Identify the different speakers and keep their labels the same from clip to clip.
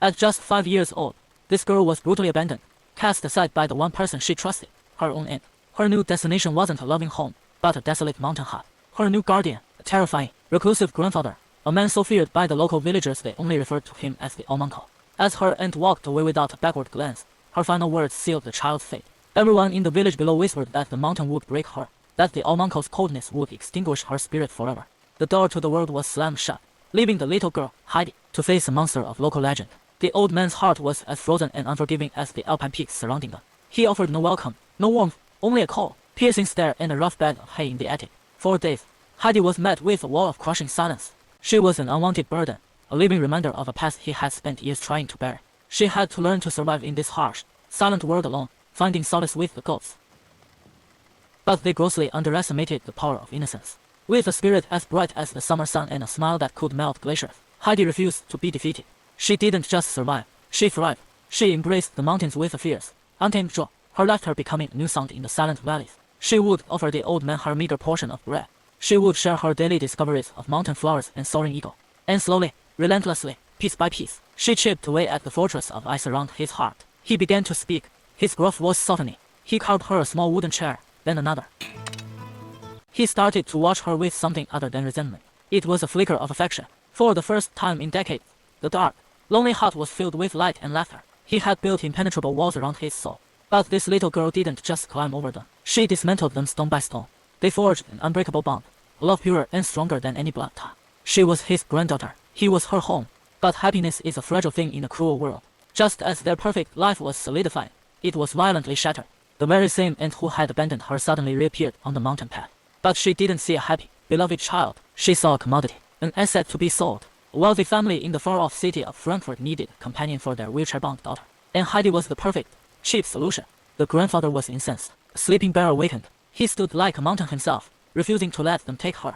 Speaker 1: At just 5 years old, this girl was brutally abandoned, cast aside by the one person she trusted, her own aunt. Her new destination wasn't a loving home, but a desolate mountain hut. Her new guardian, a terrifying, reclusive grandfather, a man so feared by the local villagers they only referred to him as the Almanco. As her aunt walked away without a backward glance, her final words sealed the child's fate. Everyone in the village below whispered that the mountain would break her, that the Almanco's coldness would extinguish her spirit forever. The door to the world was slammed shut, leaving the little girl, Heidi, to face a monster of local legend. The old man's heart was as frozen and unforgiving as the alpine peaks surrounding them. He offered no welcome, no warmth, only a cold, piercing stare and a rough bed of hay in the attic. For days, Heidi was met with a wall of crushing silence. She was an unwanted burden, a living reminder of a past he had spent years trying to bury. She had to learn to survive in this harsh, silent world alone, finding solace with the ghosts. But they grossly underestimated the power of innocence. With a spirit as bright as the summer sun and a smile that could melt glaciers, Heidi refused to be defeated. She didn't just survive, she thrived. She embraced the mountains with a fierce, untamed joy, her laughter becoming a new sound in the silent valleys. She would offer the old man her meager portion of bread. She would share her daily discoveries of mountain flowers and soaring eagle. And slowly, relentlessly, piece by piece, she chipped away at the fortress of ice around his heart. He began to speak, his gruff voice softening. He carved her a small wooden chair, then another. He started to watch her with something other than resentment. It was a flicker of affection. For the first time in decades, the dark, lonely hut was filled with light and laughter. He had built impenetrable walls around his soul. But this little girl didn't just climb over them. She dismantled them stone by stone. They forged an unbreakable bond, a love purer and stronger than any blood tie. She was his granddaughter. He was her home. But happiness is a fragile thing in a cruel world. Just as their perfect life was solidified, it was violently shattered. The very same aunt who had abandoned her suddenly reappeared on the mountain path. But she didn't see a happy, beloved child. She saw a commodity, an asset to be sold. A wealthy family in the far-off city of Frankfurt needed a companion for their wheelchair-bound daughter. And Heidi was the perfect, cheap solution. The grandfather was incensed. A sleeping bear awakened. He stood like a mountain himself, refusing to let them take her.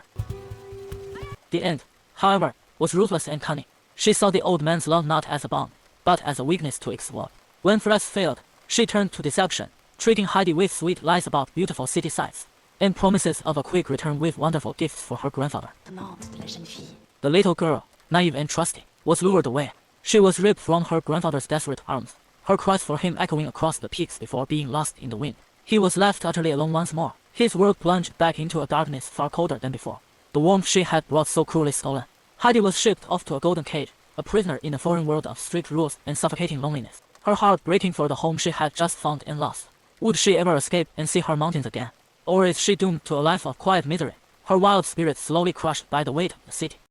Speaker 1: The aunt, however, was ruthless and cunning. She saw the old man's love not as a bond, but as a weakness to exploit. When threats failed, she turned to deception, treating Heidi with sweet lies about beautiful city sights, and promises of a quick return with wonderful gifts for her grandfather. The little girl, naive and trusting, was lured away. She was ripped from her grandfather's desperate arms, her cries for him echoing across the peaks before being lost in the wind. He was left utterly alone once more. His world plunged back into a darkness far colder than before. The warmth she had brought so cruelly stolen. Heidi was shipped off to a golden cage, a prisoner in a foreign world of strict rules and suffocating loneliness. Her heart breaking for the home she had just found and lost. Would she ever escape and see her mountains again? Or is she doomed to a life of quiet misery, her wild spirit slowly crushed by the weight of the city?